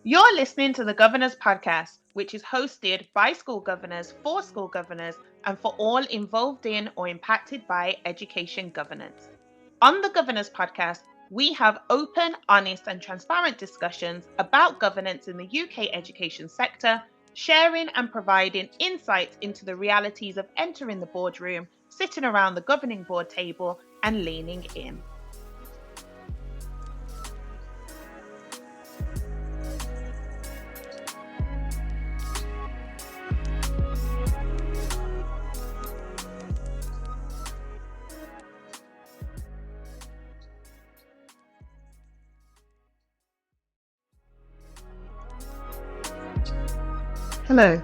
You're listening to the Governor's Podcast, which is hosted by school governors, for school governors, and for all involved in or impacted by education governance. On the Governor's Podcast, we have open, honest, and transparent discussions about governance in the UK education sector, sharing and providing insights into the realities of entering the boardroom, sitting around the governing board table, and leaning in. Hello,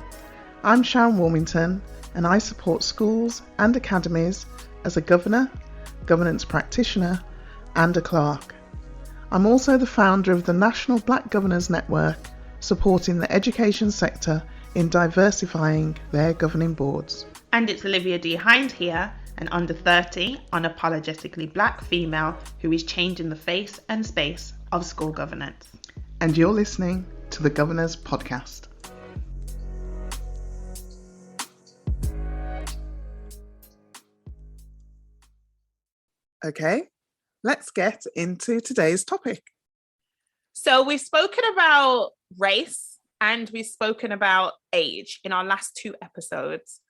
I'm Sharon Warmington and I support schools and academies as a governor, governance practitioner and a clerk. I'm also the founder of the National Black Governors Network, supporting the education sector in diversifying their governing boards. And it's Olivia D. Hind here, an under 30, unapologetically black female who is changing the face and space of school governance. And you're listening to the Governor's Podcast. Okay, let's get into today's topic. So we've spoken about race and we've spoken about age in our last two episodes.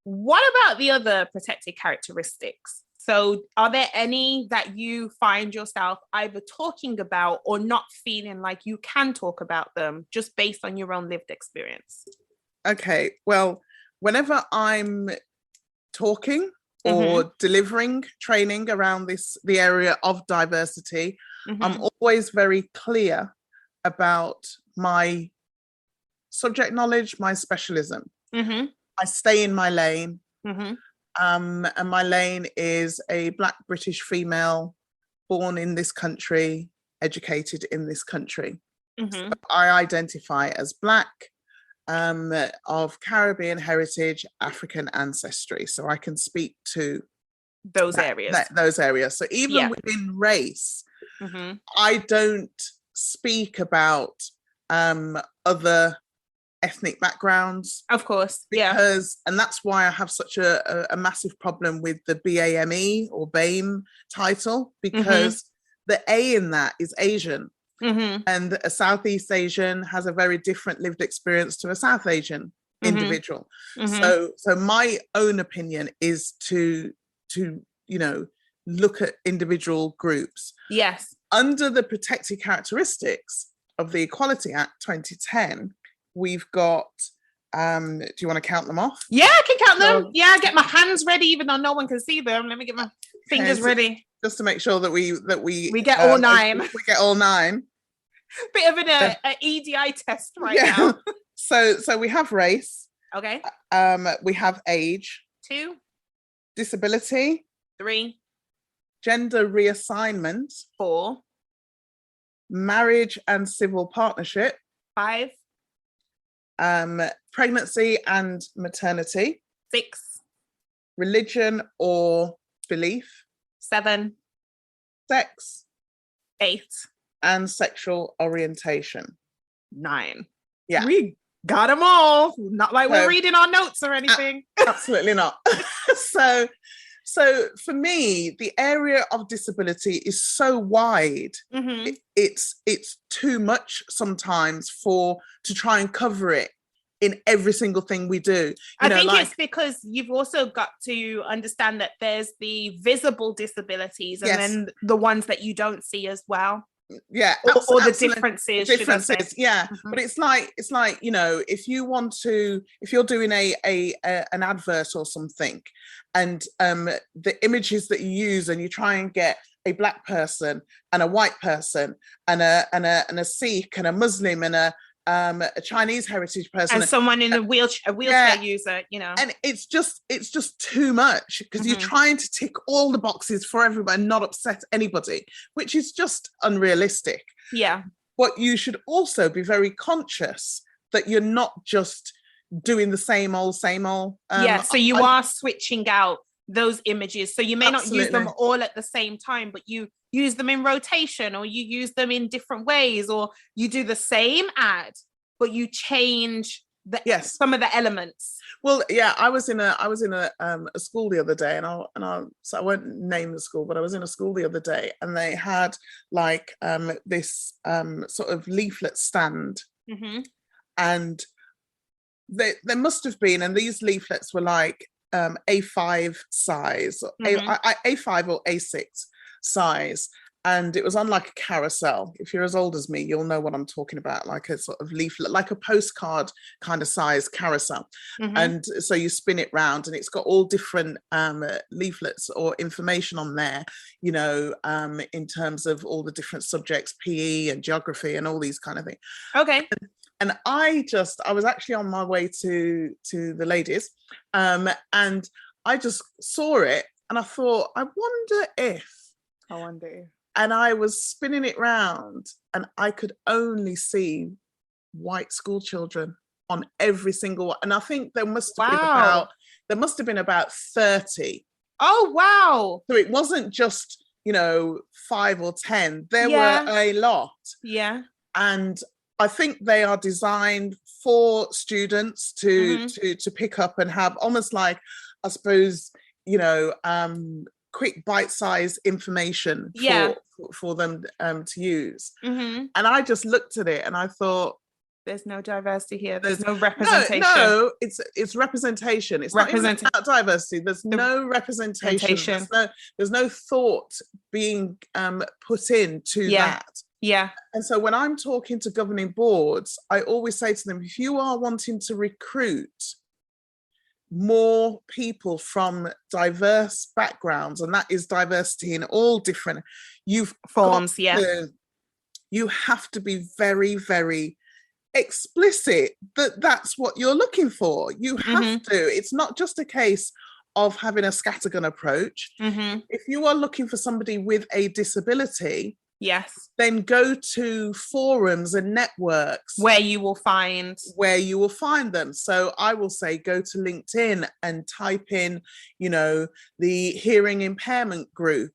What about the other protected characteristics? So are there any that you find yourself either talking about or not feeling like you can talk about them just based on your own lived experience? Okay, well, whenever I'm talking or delivering training around the area of diversity, I'm always very clear about my subject knowledge, my specialism. I stay in my lane, and my lane is a Black British female born in this country, educated in this country. So I identify as Black, of Caribbean heritage, African ancestry, so I can speak to those areas. So even within race, I don't speak about other ethnic backgrounds, of course, and that's why I have such a massive problem with the BAME or BAME title, because the A in that is Asian. And a Southeast Asian has a very different lived experience to a South Asian individual. So my own opinion is to look at individual groups. Yes. Under the protected characteristics of the Equality Act 2010, we've got, do you want to count them off? Yeah, I can count them. Yeah, get my hands ready, even though no one can see them. Let me get my fingers ready. Just to make sure that we get all nine. We get all nine. Bit of an EDI test now. So we have race. Okay. We have age. 2. Disability. 3. Gender reassignment. 4. Marriage and civil partnership. 5. Pregnancy and maternity. 6. Religion or belief. 7. Sex. 8. And sexual orientation. 9. Yeah. We got them all. Not like we're reading our notes or anything. Absolutely not. So for me, the area of disability is so wide. It's too much sometimes to try and cover it in every single thing we do. I think it's because you've also got to understand that there's the visible disabilities and then the ones that you don't see as well. Yeah, or the differences. Yeah, but it's like if you're doing an advert or something, and the images that you use, and you try and get a Black person and a white person and a Sikh and a Muslim and a Chinese heritage person and someone in a wheelchair user, and it's just too much, because you're trying to tick all the boxes for everybody and not upset anybody, which is just unrealistic. But you should also be very conscious that you're not just doing the same old so you are switching out those images. So you may not use them Absolutely. all at the same time, but you use them in rotation, or you use them in different ways, or you do the same ad, but you change some of the elements. Well, yeah, I was in a school the other day, so I won't name the school, but I was in a school the other day, and they had like this sort of leaflet stand, and there must have been, and these leaflets were like A5 size, A5 or A6 size, and it was on like a carousel. If you're as old as me, you'll know what I'm talking about, like a sort of leaflet, like a postcard kind of size carousel. And so you spin it round, and it's got all different leaflets or information on there, you know, in terms of all the different subjects, PE and geography and all these kind of things. Okay. And I was actually on my way to the ladies, and I just saw it, and I thought, I wonder if. And I was spinning it round, and I could only see white school children on every single one. And I think there must have been about 30. Oh, wow. So it wasn't just, you know, 5 or 10. There were a lot. Yeah. And I think they are designed for students to pick up and have almost like, I suppose, you know, quick bite-sized information for them to use. And I just looked at it and I thought, there's no diversity here. There's no representation. No, it's representation. It's not even about diversity. There's no representation. There's no thought being put into that. Yeah. And so when I'm talking to governing boards, I always say to them, if you are wanting to recruit more people from diverse backgrounds, and that is diversity in all different forms, you have to be very, very explicit that that's what you're looking for. You have to. It's not just a case of having a scattergun approach. If you are looking for somebody with a disability, then go to forums and networks where you will find them. So I will say, go to LinkedIn and type in, you know, the hearing impairment group,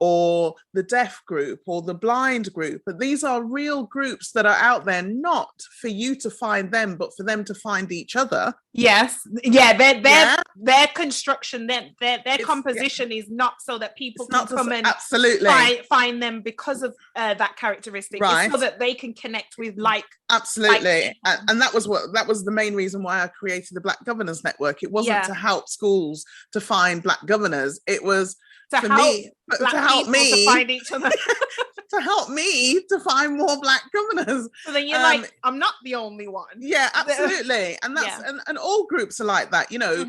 or the deaf group, or the blind group. But these are real groups that are out there, not for you to find them, but for them to find each other. Yes. Yeah. Their construction, their composition is not so that people can come and find them because of that characteristic. Right. It's so that they can connect with Absolutely. And that was the main reason why I created the Black Governors Network. It wasn't to help schools to find Black governors. It was to help me to find each other. to help me to find more Black governors. So then you're like, I'm not the only one. Yeah, absolutely. And that's and all groups are like that, you know.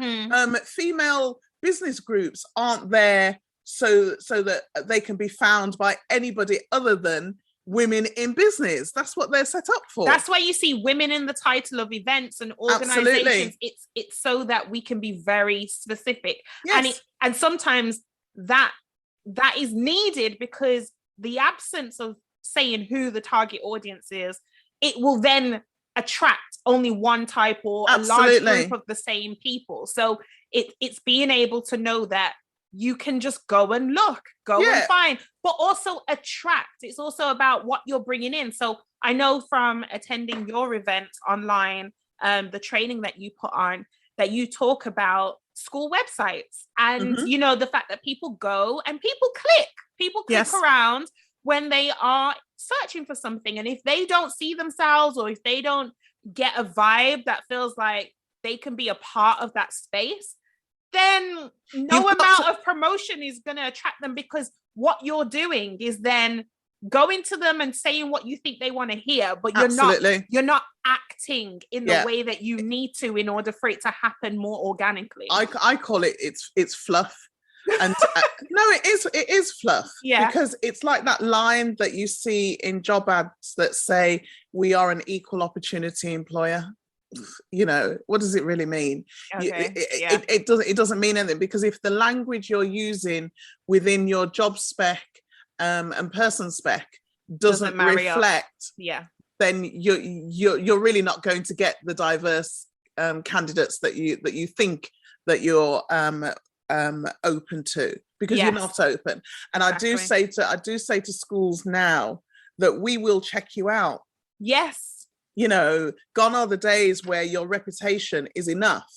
Female business groups aren't there so that they can be found by anybody other than women in business. That's what they're set up for. That's why you see women in the title of events and organizations. Absolutely. It's so that we can be very specific. Yes. And sometimes that is needed, because the absence of saying who the target audience is, it will then attract only one type or a large group of the same people. So it's being able to know that you can just go and look, and find, but also attract. It's also about what you're bringing in. So I know from attending your events online, the training that you put on, that you talk about school websites, and you know, the fact that people go and people click around when they are searching for something, and if they don't see themselves, or if they don't get a vibe that feels like they can be a part of that space, then no amount of promotion is going to attract them, because what you're doing is then going to them and saying what you think they want to hear, but you're not acting in the way that you need to in order for it to happen more organically. I call it's fluff. And no, it is fluff, because it's like that line that you see in job ads that say, we are an equal opportunity employer. You know, what does it really mean? It doesn't mean anything, because if the language you're using within your job spec and person spec doesn't reflect, then you're really not going to get the diverse candidates that you think that you're open to, because Yes. you're not open. And Exactly. I do say to schools now that we will check you out. Yes. You know, gone are the days where your reputation is enough.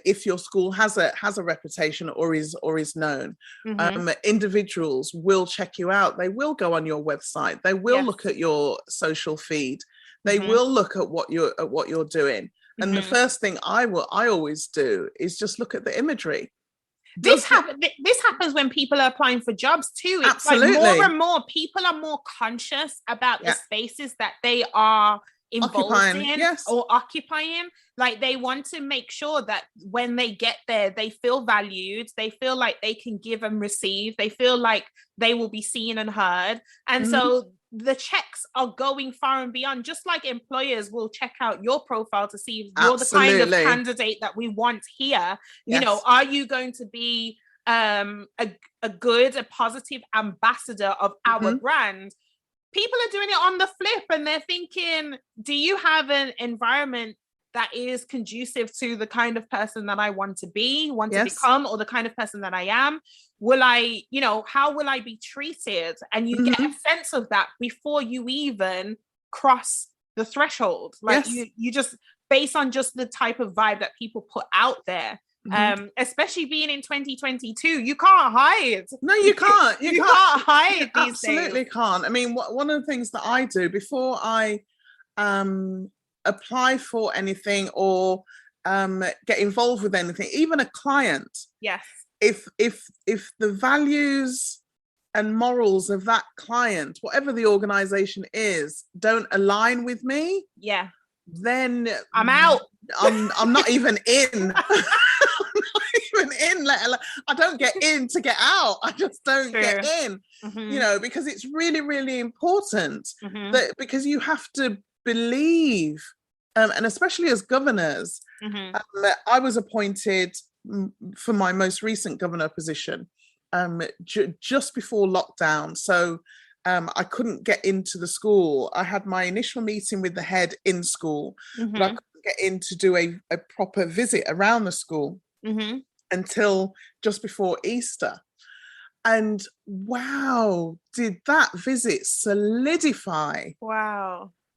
If your school has a reputation or is known, individuals will check you out. They will go on your website. They will look at your social feed. They will look at what you're doing. And the first thing I always do is just look at the imagery. This happens when people are applying for jobs too. It's Absolutely. like more and more people are more conscious about the spaces that they are involved in or occupying. Like they want to make sure that when they get there, they feel valued, they feel like they can give and receive, they feel like they will be seen and heard. And so the checks are going far and beyond, just like employers will check out your profile to see if you're the kind of candidate that we want here. You know, are you going to be a positive ambassador of our brand? People are doing it on the flip, and they're thinking, do you have an environment that is conducive to the kind of person that I want to be, to become, or the kind of person that I am? Will I, you know, how will I be treated? And you get a sense of that before you even cross the threshold. Like you just, based on just the type of vibe that people put out there. Especially being in 2022, you can't hide. No, you can't. You can't hide. You absolutely can't. I mean, one of the things that I do before I apply for anything or get involved with anything, even a client. Yes. If the values and morals of that client, whatever the organization is, don't align with me, then I'm out. I'm not even in. I don't get in to get out. I just don't get in, you know, because it's really, really important that, because you have to believe, and especially as governors, I was appointed for my most recent governor position just before lockdown. So I couldn't get into the school. I had my initial meeting with the head in school, but I couldn't get in to do a proper visit around the school until just before Easter. And wow, did that visit solidify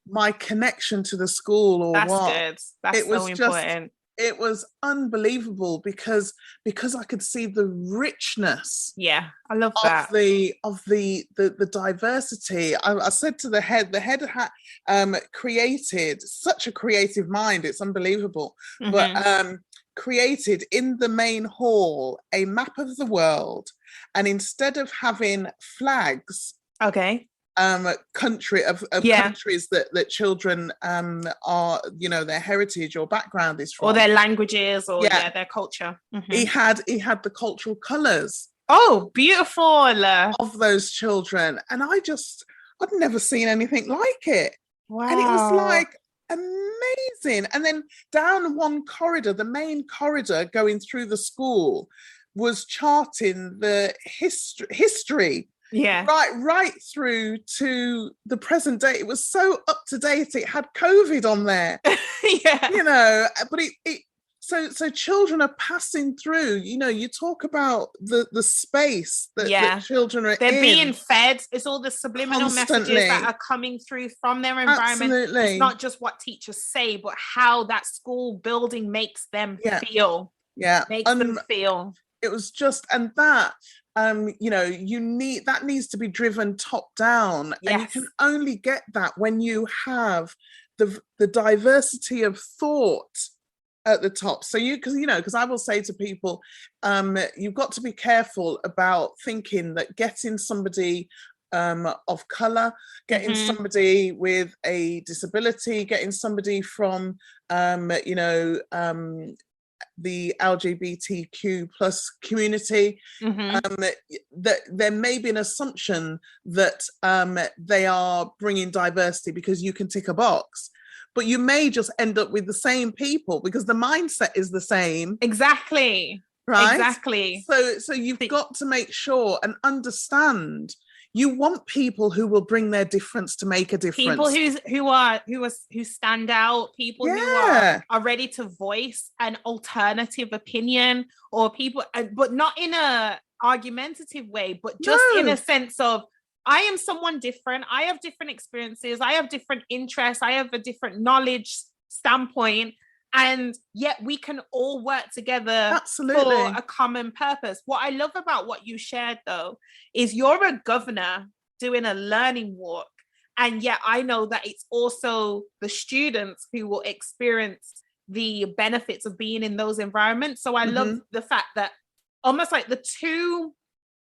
my connection to the school, or That's what? Good. That's it was so just important. It was unbelievable because I could see the richness. Yeah, I love that. Of the diversity. I said to the head had created such a creative mind. It's unbelievable. But created in the main hall a map of the world, and instead of having flags, countries that children are, you know, their heritage or background is from, or their languages, or their culture. He had the cultural colors. Oh, beautiful. Of those children. And I'd never seen anything like it. Wow. And it was like amazing. And then down one corridor, the main corridor going through the school, was charting the history. Yeah. Right through to the present day. It was so up to date. It had COVID on there. You know, but so children are passing through. You know, you talk about the space that children are They're being fed. It's all the subliminal messages that are coming through from their environment. Absolutely. It's not just what teachers say, but how that school building makes them feel. Makes them feel. It was just, and that, you know, that needs to be driven top down. And you can only get that when you have the diversity of thought at the top. So because I will say to people, you've got to be careful about thinking that getting somebody of color, getting somebody with a disability, getting somebody from the LGBTQ plus community, that there may be an assumption that they are bringing diversity because you can tick a box, but you may just end up with the same people because the mindset is the same. Exactly. Right? Exactly. So you've got to make sure and understand, You want people who will bring their difference to make a difference. People who stand out, people who are ready to voice an alternative opinion, or people, but not in a argumentative way, but just in a sense of, I am someone different. I have different experiences. I have different interests. I have a different knowledge standpoint. And yet we can all work together for a common purpose. What I love about what you shared, though, is you're a governor doing a learning walk. And yet I know that it's also the students who will experience the benefits of being in those environments. So I love the fact that almost like the two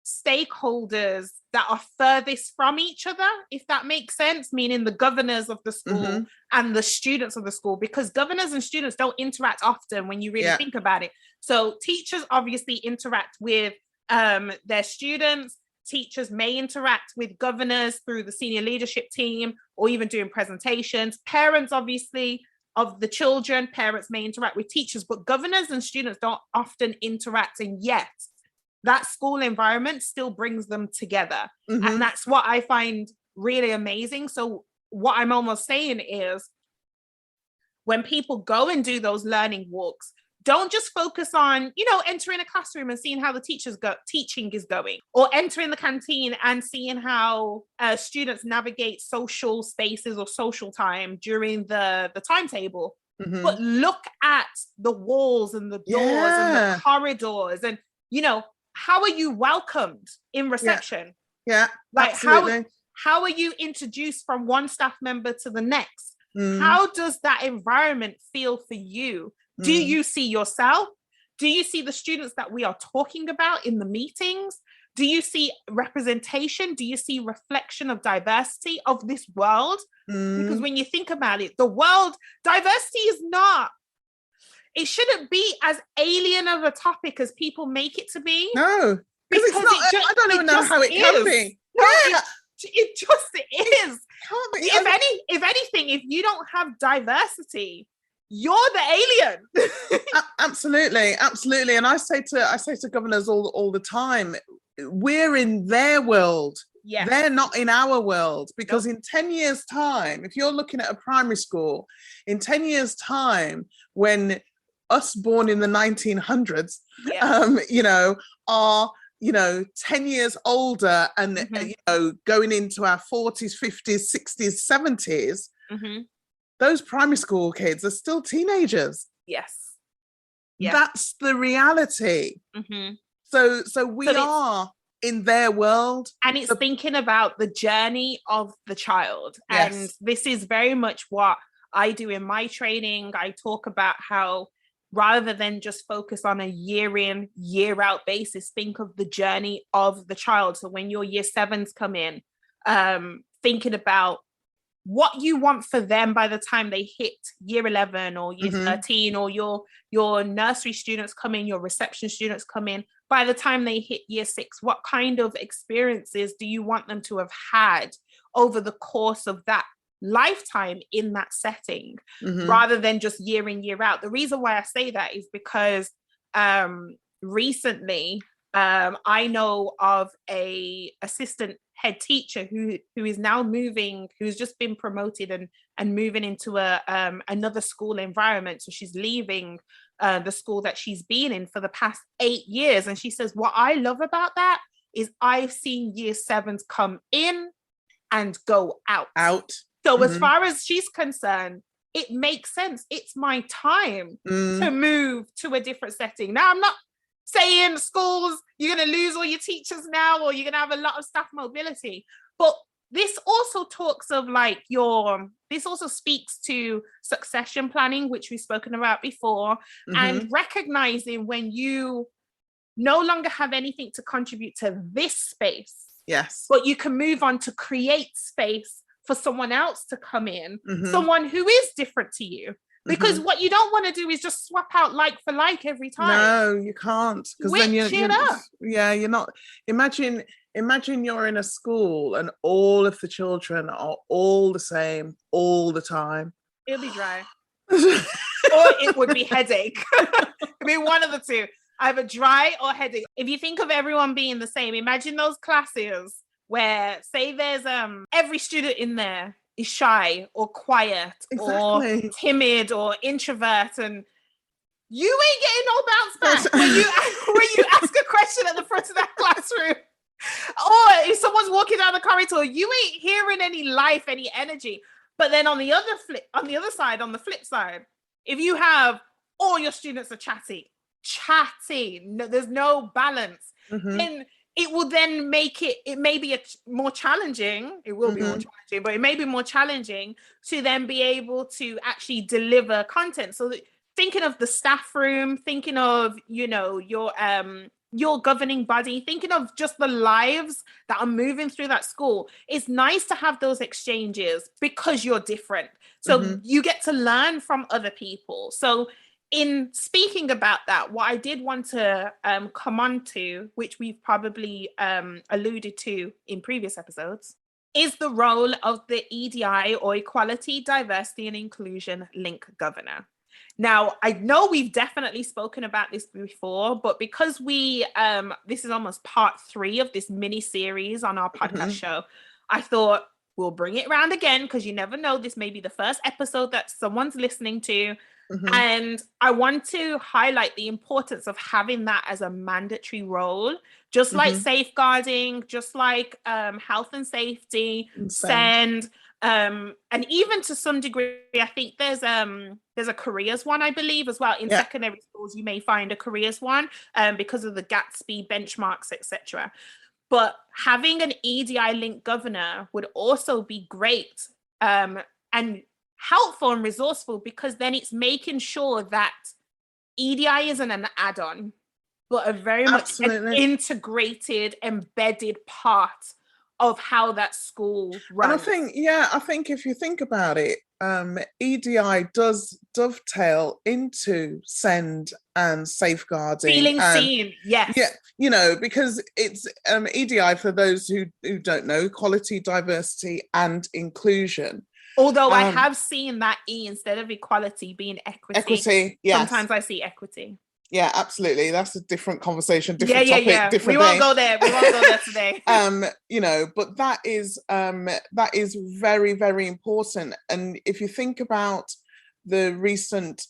stakeholders that are furthest from each other, if that makes sense, meaning the governors of the school and the students of the school, because governors and students don't interact often when you really think about it. So teachers obviously interact with their students. Teachers may interact with governors through the senior leadership team or even doing presentations. Parents, obviously, of the children, parents may interact with teachers, but governors and students don't often interact, and yet that school environment still brings them together. And that's what I find really amazing. So what I'm almost saying is, when people go and do those learning walks, don't just focus on, entering a classroom and seeing how the teaching is going, or entering the canteen and seeing how students navigate social spaces or social time during the timetable. But look at the walls and the doors and the corridors, and, how are you welcomed in reception? Like absolutely. How are you introduced from one staff member to the next? How does that environment feel for you? Do you see yourself? Do you see the students that we are talking about in the meetings? Do you see representation? Do you see reflection of diversity of this world? Because when you think about it, the world, diversity is not, it shouldn't be as alien of a topic as people make it to be. No, because it's not, I don't even know how it can be. No, it just is. If anything, if you don't have diversity, you're the alien. Absolutely. And I say to governors all the time, we're in their world. They're not in our world, because in 10 years' time, if you're looking at a primary school, in 10 years' time, when us born in the 1900s, are 10 years older and going into our 40s, 50s, 60s, 70s, those primary school kids are still teenagers. That's the reality. So we are in their world, and it's thinking about the journey of the child. And this is very much what I do in my training. I talk about how, rather than just focus on a year in, year out basis, think of the journey of the child. So when your year sevens come in, thinking about what you want for them by the time they hit year 11 or year 13, or your nursery students come in, your reception students come in, by the time they hit year 6, what kind of experiences do you want them to have had over the course of that lifetime in that setting, rather than just year in, year out? The reason why I say that is because recently I know of a assistant head teacher who is now who's just been promoted and moving into another school environment. So she's leaving the school that she's been in for the past 8 years, and she says, what I love about that is I've seen year 7s come in and go out. So as far as she's concerned, it makes sense. It's my time to move to a different setting. Now, I'm not saying schools, you're going to lose all your teachers now, or you're going to have a lot of staff mobility. But this also talks of this also speaks to succession planning, which we've spoken about before, and recognizing when you no longer have anything to contribute to this space. But you can move on to create space for someone else to come in, someone who is different to you. Because what you don't want to do is just swap out like for like every time. No, you can't. Because then you're not. Imagine you're in a school and all of the children are all the same all the time. It'll be dry. Or it would be headache. It'd be one of the two. Either dry or headache. If you think of everyone being the same, imagine those classes where say there's every student in there is shy or quiet or timid or introvert, and you ain't getting no bounce back when you ask a question at the front of that classroom. Or if someone's walking down the corridor, you ain't hearing any life, any energy. But then on the flip side, if you have all your students are chatty, no, there's no balance, then it will then make it may be more challenging. It will be more challenging, but it may be more challenging to then be able to actually deliver content. So thinking of the staff room, thinking of, your governing body, thinking of just the lives that are moving through that school, it's nice to have those exchanges because you're different. So you get to learn from other people. So in speaking about that, what I did want to come on to, which we've probably alluded to in previous episodes, is the role of the EDI, or Equality, Diversity and Inclusion Link Governor. Now, I know we've definitely spoken about this before, but because this is almost part 3 of this mini series on our podcast show, I thought we'll bring it around again, because you never know, this may be the first episode that someone's listening to. And I want to highlight the importance of having that as a mandatory role, just like safeguarding, just like health and safety, SEND, and even to some degree, I think there's a careers one, I believe, as well. In secondary schools, you may find a careers one because of the Gatsby benchmarks, etc. But having an EDI link governor would also be great and helpful and resourceful, because then it's making sure that EDI isn't an add-on, but a very much an integrated, embedded part of how that school runs. And I think if you think about it, EDI does dovetail into SEND and safeguarding. Feeling seen, yes. Yeah, because it's EDI, for those who don't know, Equality, Diversity and Inclusion. Although I have seen that E instead of equality being equity. Equity, yes. Sometimes I see equity. Yeah, absolutely. That's a different conversation, different topic, different We won't go there. We won't go there today. But that is very, very important. And if you think about the recent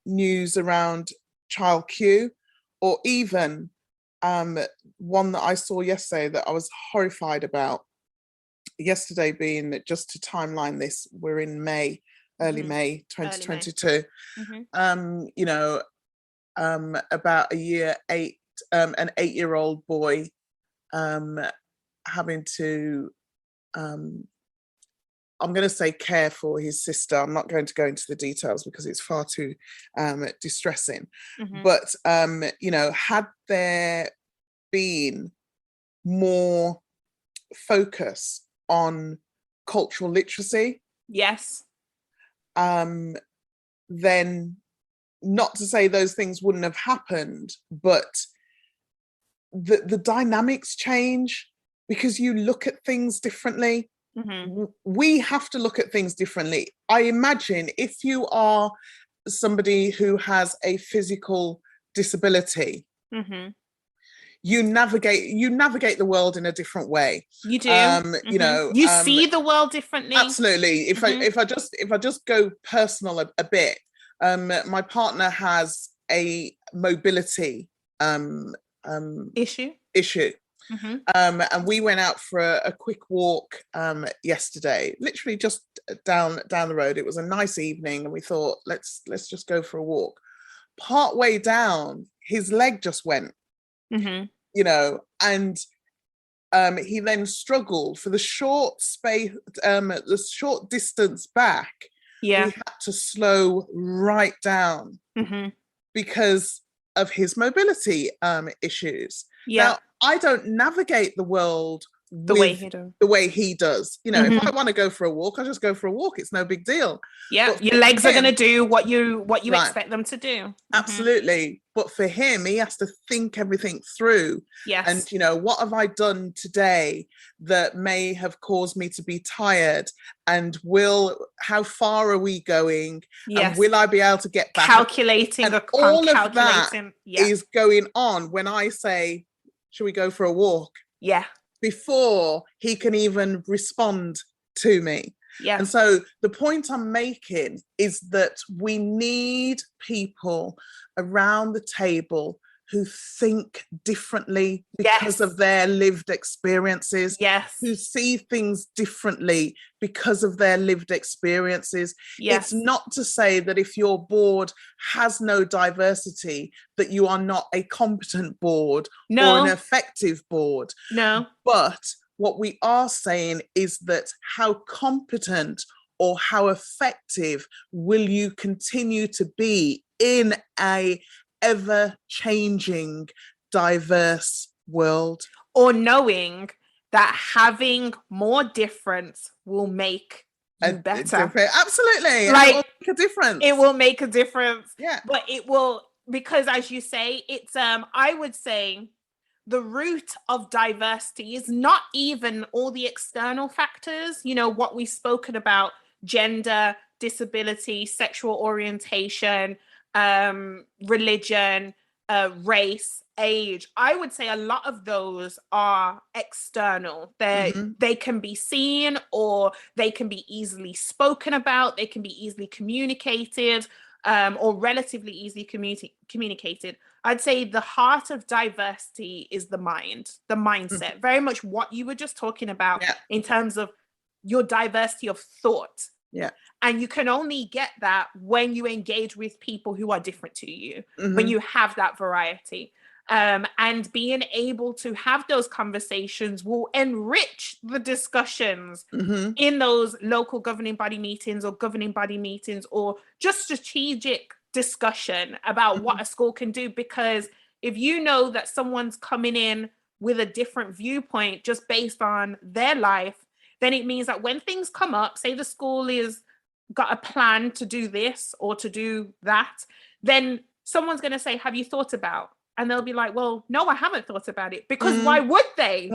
news around Child Q, or even one that I saw yesterday that I was horrified about. Yesterday being, just to timeline this, we're in May, early May 2022. About an 8-year-old boy having to, I'm going to say, care for his sister. I'm not going to go into the details because it's far too distressing. But, had there been more focus on cultural literacy, then, not to say those things wouldn't have happened, but the dynamics change, because you look at things differently. We have to look at things differently. I imagine if you are somebody who has a physical disability, you navigate the world in a different way. You do. You see the world differently. Absolutely. If I just go personal a bit, my partner has a mobility issue. And we went out for a quick walk yesterday, literally just down the road. It was a nice evening, and we thought, let's just go for a walk. Part way down, his leg just went. And he then struggled for the short space, the short distance back. We had to slow right down because of his mobility issues. Now, I don't navigate the world the way he does. If I want to go for a walk, I just go for a walk. It's no big deal. Your legs are going to do what you expect them to do. Absolutely. But for him, he has to think everything through. And what have I done today that may have caused me to be tired, and how far are we going, and will I be able to get back? Calculating, and all of that is going on when I say, should we go for a walk? before he can even respond to me. Yeah. And so the point I'm making is that we need people around the table who think differently because of their lived experiences, who see things differently because of their lived experiences. It's not to say that if your board has no diversity, that you are not a competent board or an effective board. No. But what we are saying is that how competent or how effective will you continue to be in a ever-changing, diverse world? Or knowing that having more difference will make you better. Absolutely. Like, it will make a difference. It will make a difference. Yeah. But it will, because as you say, it's I would say the root of diversity is not even all the external factors, you know, what we've spoken about: gender, disability, sexual orientation, religion, race, age. I would say a lot of those are external. They can be seen, or they can be easily spoken about. They can be easily communicated, or relatively easily communicated. I'd say the heart of diversity is the mindset, very much what you were just talking about in terms of your diversity of thought. Yeah. And you can only get that when you engage with people who are different to you, when you have that variety. And being able to have those conversations will enrich the discussions in those local governing body meetings or governing body meetings, or just strategic discussion about what a school can do. Because if you know that someone's coming in with a different viewpoint just based on their life, then it means that when things come up, say the school is got a plan to do this or to do that, then someone's going to say, have you thought about? And they'll be like, well, no, I haven't thought about it. Because why would they?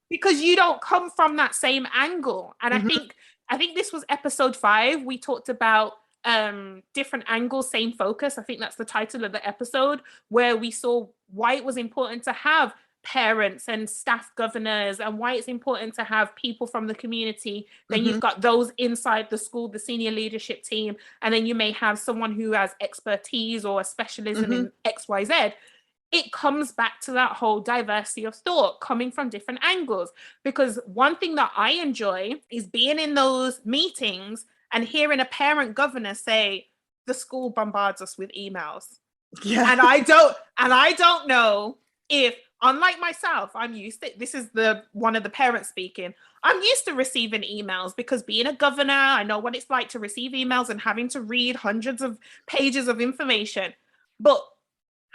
Because you don't come from that same angle. And I think this was episode 5. We talked about different angles, same focus. I think that's the title of the episode, where we saw why it was important to have parents and staff governors, and why it's important to have people from the community. Then you've got those inside the school, the senior leadership team, and then you may have someone who has expertise or a specialism in XYZ. It comes back to that whole diversity of thought coming from different angles. Because one thing that I enjoy is being in those meetings and hearing a parent governor say, the school bombards us with emails. Yeah. And I don't know if, unlike myself, I'm used to, this is one of the parents speaking, I'm used to receiving emails, because being a governor, I know what it's like to receive emails and having to read hundreds of pages of information. But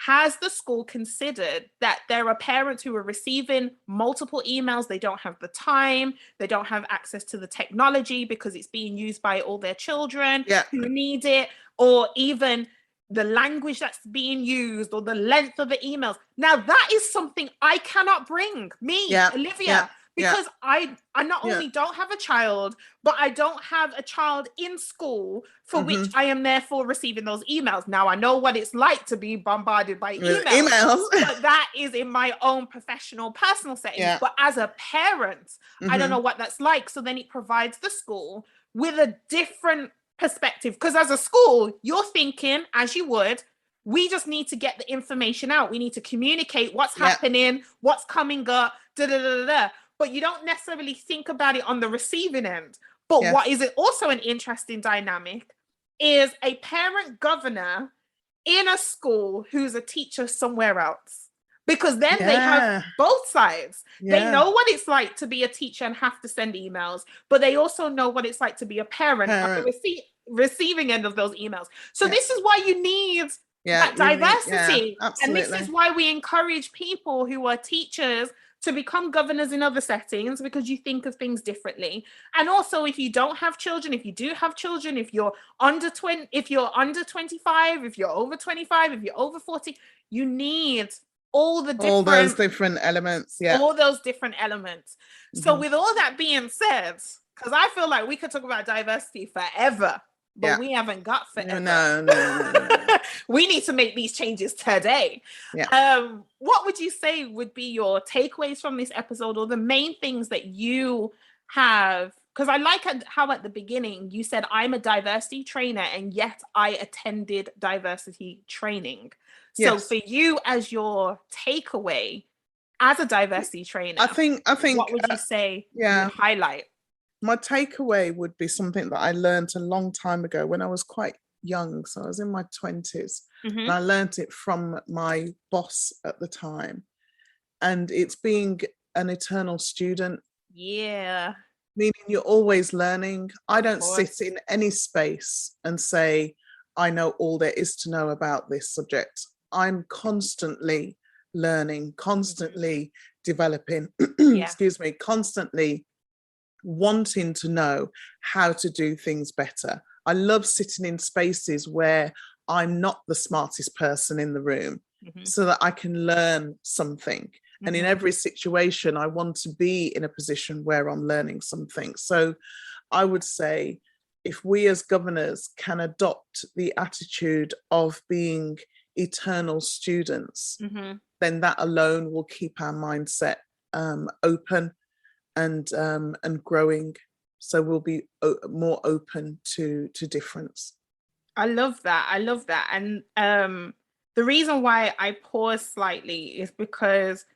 has the school considered that there are parents who are receiving multiple emails? They don't have the time, they don't have access to the technology because it's being used by all their children who need it, or even the language that's being used, or the length of the emails. Now that is something I cannot bring, Olivia, because I not only don't have a child, but I don't have a child in school for which I am therefore receiving those emails. Now I know what it's like to be bombarded by emails. But that is in my own professional, personal setting. Yeah. But as a parent, I don't know what that's like. So then it provides the school with a different perspective, because as a school, you're thinking, as you would, we just need to get the information out. We need to communicate what's happening, what's coming up, but you don't necessarily think about it on the receiving end. But what is also an interesting dynamic is a parent governor in a school who's a teacher somewhere else. Because then they have both sides. They know what it's like to be a teacher and have to send emails, but they also know what it's like to be a parent at the receiving end of those emails. So this is why you need that diversity. And this is why we encourage people who are teachers to become governors in other settings, because you think of things differently. And also, if you don't have children, if you do have children, if you're under 25, if you're over 25, if you're over 40, you need all those different elements. All those different elements. So with all that being said, because I feel like we could talk about diversity forever. but we haven't got forever. No. We need to make these changes today. Yeah. What would you say would be your takeaways from this episode, or the main things that you have? Because I like how at the beginning you said, I'm a diversity trainer, and yet I attended diversity training. So Yes. for you, as your takeaway as a diversity trainer, I think what would you say you would highlight? My takeaway would be something that I learned a long time ago when I was quite young. So I was in my 20s, and I learned it from my boss at the time. And it's being an eternal student. Yeah. Meaning you're always learning. I don't sit in any space and say, I know all there is to know about this subject. I'm constantly learning, constantly developing, excuse me, constantly wanting to know how to do things better. I love sitting in spaces where I'm not the smartest person in the room, so that I can learn something. And in every situation, I want to be in a position where I'm learning something. So I would say, if we as governors can adopt the attitude of being eternal students, then that alone will keep our mindset open and growing. So we'll be more open to difference. I love that. And the reason why I paused slightly is because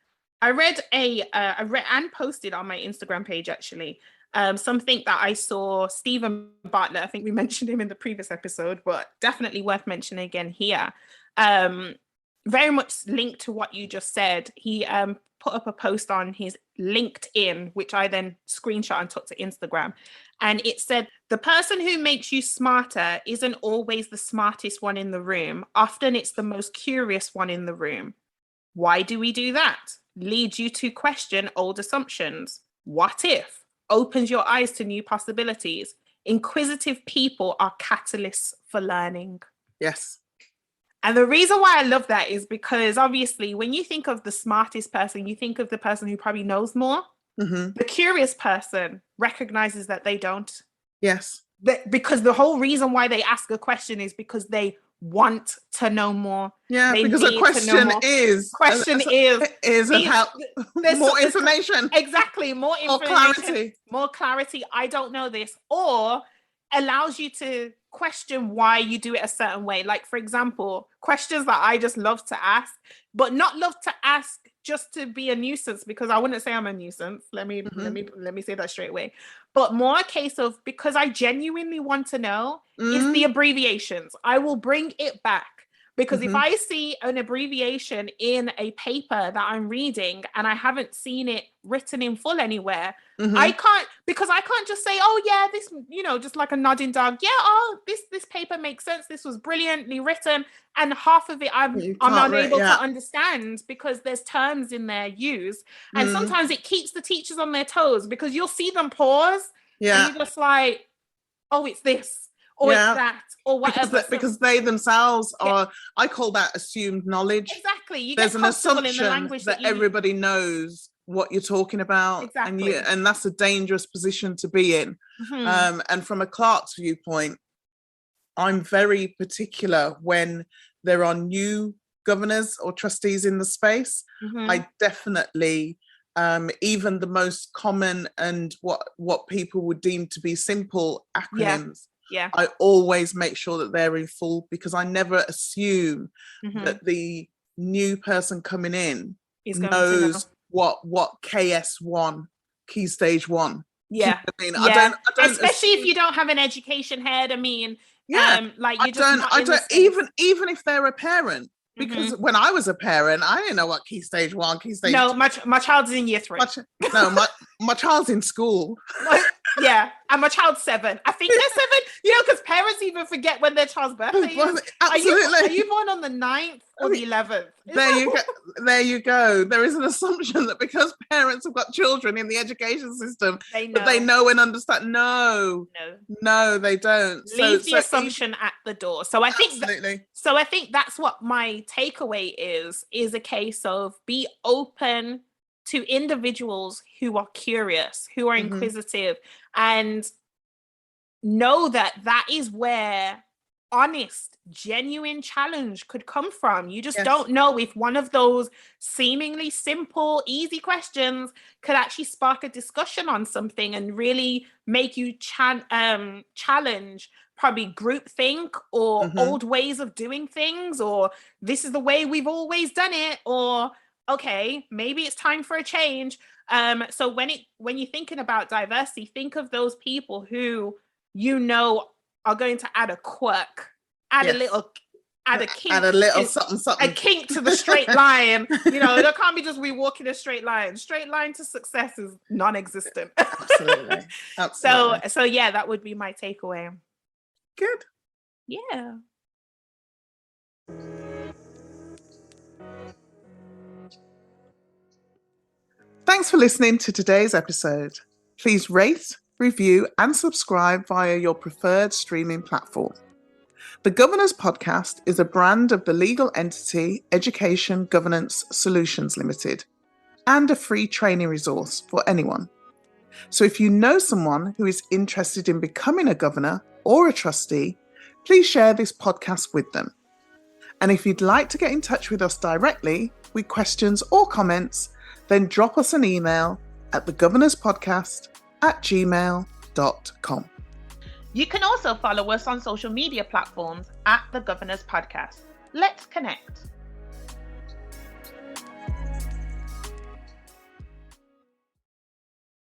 I read and posted on my Instagram page, actually, something that I saw Stephen Bartlett, I think we mentioned him in the previous episode, but definitely worth mentioning again here. Very much linked to what you just said. He put up a post on his LinkedIn, which I then screenshot and took to Instagram. And it said, the person who makes you smarter isn't always the smartest one in the room. Often it's the most curious one in the room. Why do we do that? Leads you to question old assumptions. What if? Opens your eyes to new possibilities. Inquisitive people are catalysts for learning. Yes. And the reason why I love that is because obviously when you think of the smartest person, you think of the person who probably knows more. The curious person recognizes that they don't. Yes. Because the whole reason why they ask a question is because they want to know more. Yeah, they because the question is how more information. Exactly, more information, more clarity. I don't know this, or allows you to question why you do it a certain way. Like, for example, questions that I just love to ask, but not love to ask just to be a nuisance, because I wouldn't say I'm a nuisance. Let me say that straight away. But more a case of, because I genuinely want to know, is the abbreviations. I will bring it back. Because if I see an abbreviation in a paper that I'm reading and I haven't seen it written in full anywhere, I can't just say, oh yeah, this, just like a nodding dog. Yeah, oh, this paper makes sense. This was brilliantly written. And half of it I'm unable to understand because there's terms in there used. And sometimes it keeps the teachers on their toes, because you'll see them pause and you're just like, oh, it's this. Or it's that, or whatever. Because they themselves are, I call that assumed knowledge. Exactly. There's an assumption that everybody knows what you're talking about. Exactly. And that's a dangerous position to be in. And from a clerk's viewpoint, I'm very particular when there are new governors or trustees in the space. I definitely, even the most common and what people would deem to be simple acronyms, I always make sure that they're in full, because I never assume that the new person coming in knows what KS1, key stage 1. Yeah. I mean, I don't especially if you don't have an education head. I mean, like you even if they're a parent. Because when I was a parent, I didn't know what key stage 1, key stage 2. No, my child's in year 3. My child's in school. Yeah, and my child's 7. I think they're 7, because parents even forget when their child's birthday is. Absolutely. Are you born on the 9th or the 11th? There you go. There is an assumption that because parents have got children in the education system, that they know and understand. No, they don't. Leave the assumption at the door. So I think that's what my takeaway is a case of be open to individuals who are curious, who are inquisitive, and know that that is where honest, genuine challenge could come from. You just don't know if one of those seemingly simple, easy questions could actually spark a discussion on something and really make you challenge probably groupthink or old ways of doing things, or this is the way we've always done it, or okay, maybe it's time for a change. So when you're thinking about diversity, think of those people who you know are going to add a quirk, add a kink, add a little something, a kink to the straight line. You know, there can't be just we walk in a straight line. Straight line to success is non-existent. Absolutely. So yeah, that would be my takeaway. Good. Yeah. Thanks for listening to today's episode. Please rate, review, and subscribe via your preferred streaming platform. The Governor's Podcast is a brand of the legal entity Education Governance Solutions Limited and a free training resource for anyone. So if you know someone who is interested in becoming a governor or a trustee, please share this podcast with them. And if you'd like to get in touch with us directly with questions or comments, then drop us an email at thegovernorspodcast@gmail.com. You can also follow us on social media platforms at The Governor's Podcast. Let's connect.